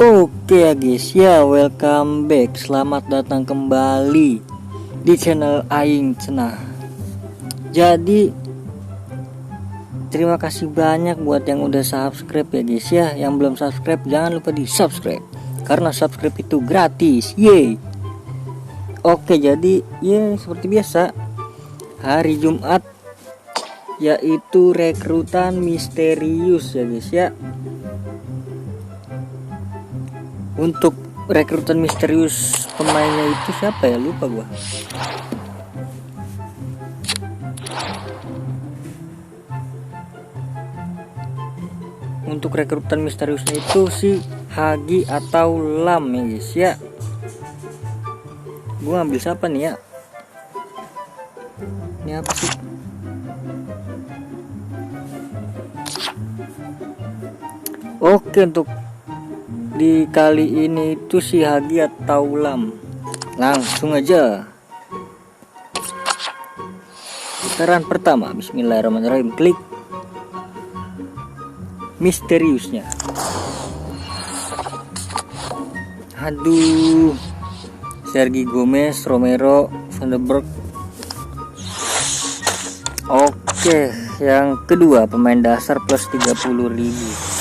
Oke ya guys ya, welcome back. Selamat datang kembali di channel Aing Cenah. Jadi terima kasih banyak buat yang udah subscribe ya guys ya. Yang belum subscribe jangan lupa di subscribe, karena subscribe itu gratis. Yeay. Oke, jadi ya seperti biasa hari Jumat, yaitu rekrutan misterius ya guys ya. Untuk rekrutan misterius pemainnya itu siapa ya, lupa gua. Untuk rekrutan misteriusnya itu si Hagi atau Lam ya guys ya. Gua ngambil siapa nih ya? Ini apa sih? Oke, untuk di kali ini itu si Hagi atau Lam. Langsung aja. Putaran pertama, bismillahirrahmanirrahim. Klik misteriusnya. Aduh, Sergi Gomez, Romero, Van de Beek. Oke, yang kedua pemain dasar plus 30.000.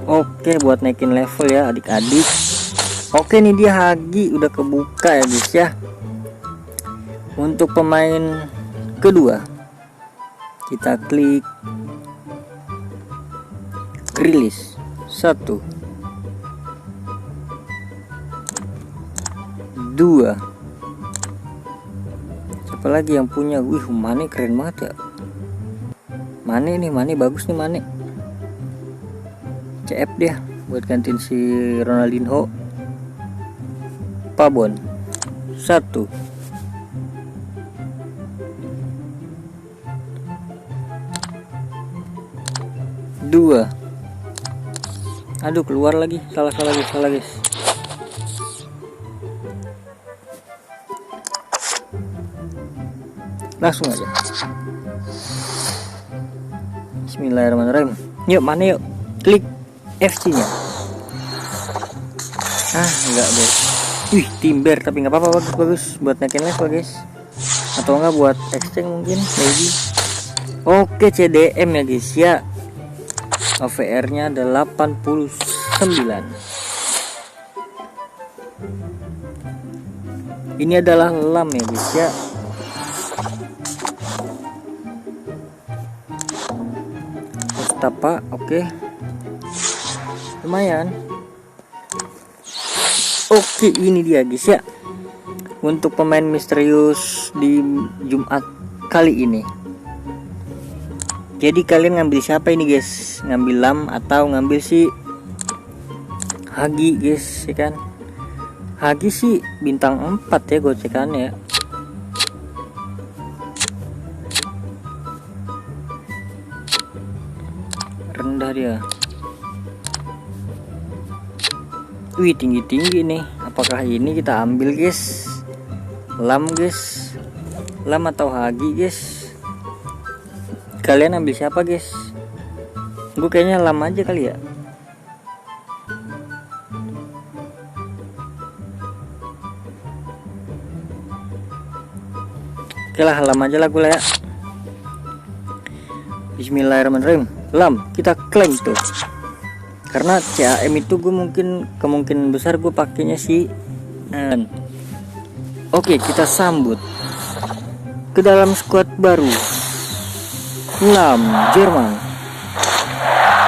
Oke, buat naikin level ya adik-adik. Oke, nih dia Hagi udah kebuka ya guys ya. Untuk pemain kedua kita klik rilis 1 2. Siapa lagi yang punya? Wih, Mane keren banget ya. Mane bagus nih Mane. CF dia buat gantiin si Ronaldinho. Pabon 1 2. Aduh, keluar lagi. Salah guys. Langsung aja. Bismillahirrahmanirrahim. Yuk, mana yuk. Klik FC nya. Enggak guys. Wih, timber, tapi nggak apa-apa, bagus buat naikin level guys. Atau enggak buat exchange mungkin, maybe. Oke, CDM ya guys ya. OVR nya ada 89. Ini adalah Lam ya guys ya. Mustafa, oke. Lumayan. Oke, ini dia guys ya. Untuk pemain misterius di Jumat kali ini. Jadi kalian ngambil siapa ini guys? Ngambil Lam atau ngambil si Hagi guys ya kan? Hagi sih bintang 4 ya gocekannya ya. Rendah dia. Wih, tinggi nih. Apakah ini kita ambil guys? Lam guys. Lam atau Hagi guys? Kalian ambil siapa guys? Gue kayaknya Lam aja kali ya. Oke lah, Lam aja lah gue lah ya. Bismillahirrahmanirrahim. Lam, kita klaim tuh. Karena CAM itu gue kemungkinan besar gue pakainya si Oke, kita sambut ke dalam squad baru. Lam, Jerman,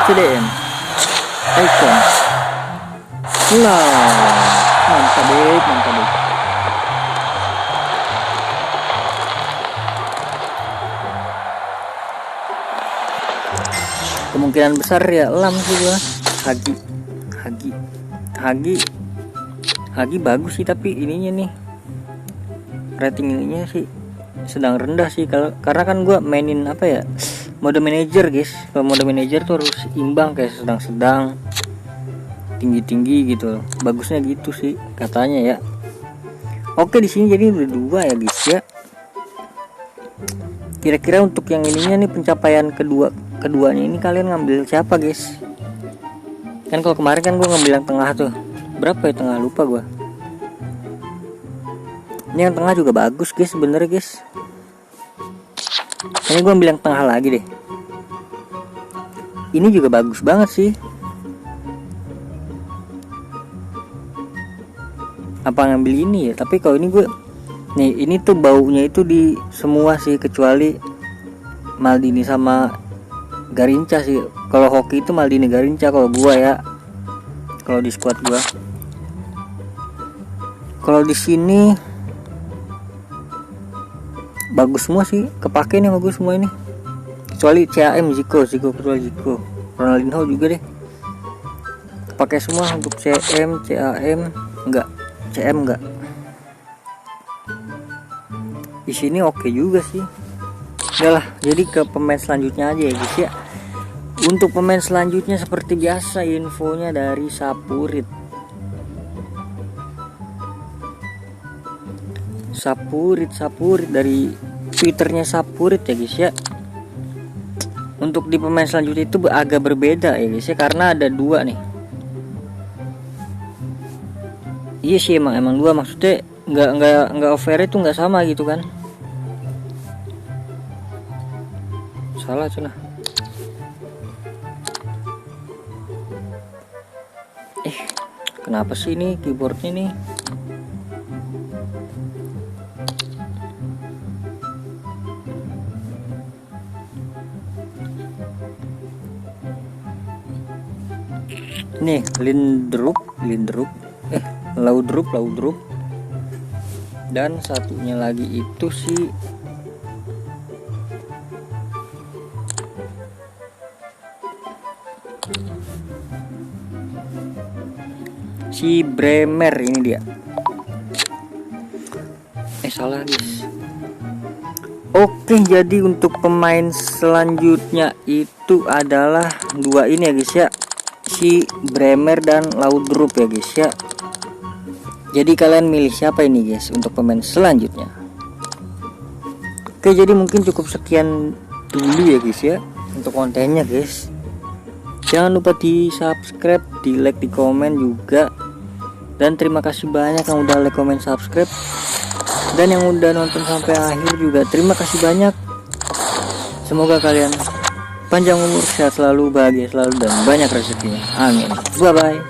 CDM, Icon, Lam. Mantap deh. Kemungkinan besar ya Lam sih gua. Hagi bagus sih, tapi ininya nih rating ininya sih sedang rendah sih, karena kan gua mainin apa ya, mode manager guys. Kalau mode manager tuh harus imbang, kayak sedang-sedang, tinggi-tinggi gitu. Bagusnya gitu sih katanya ya. Oke, di sini jadi udah 2 ya guys ya. Kira-kira untuk yang ininya nih, pencapaian keduanya ini kalian ngambil siapa guys? Kan kalau kemarin kan gue ngambil yang tengah tuh. Berapa ya tengah, lupa gue. Ini yang tengah juga bagus guys sebenernya guys. Ini gue ambil yang tengah lagi deh. Ini juga bagus banget sih. Apa ngambil ini ya? Tapi kalau ini gue nih, ini tuh baunya itu di semua sih kecuali Maldini sama Garinca sih. Kalau hoki itu Maldini Garinca kalau gua ya. Kalau di squad gua. Kalau di sini bagus semua sih, kepake nih bagus semua ini. Kecuali CAM Zico kecuali Zico. Ronaldinho juga deh. Kepake semua untuk CM, CAM enggak. CM enggak. Di sini oke juga sih. Udah lah, jadi ke pemain selanjutnya aja ya guys ya. Untuk pemain selanjutnya seperti biasa infonya dari Sapurit dari Twitternya Sapurit ya guys ya. Untuk di pemain selanjutnya itu agak berbeda ya guys ya, karena ada 2 nih. Iya sih emang 2, maksudnya nggak over itu nggak sama gitu kan. Salah cina. Kenapa sih ini keyboardnya nih? Nih Laudrup. Dan satunya lagi itu si Bremer, ini dia. Salah guys. Oke, jadi untuk pemain selanjutnya itu adalah 2 ini ya guys ya, si Bremer dan Laudrup ya guys ya. Jadi kalian milih siapa ini guys untuk pemain selanjutnya. Oke, jadi mungkin cukup sekian dulu ya guys ya untuk kontennya guys. Jangan lupa di subscribe, di like, di komen juga. Dan terima kasih banyak yang udah like, comment, subscribe. Dan yang udah nonton sampai akhir juga terima kasih banyak. Semoga kalian panjang umur, sehat selalu, bahagia selalu, dan banyak rezekinya. Amin. Bye bye.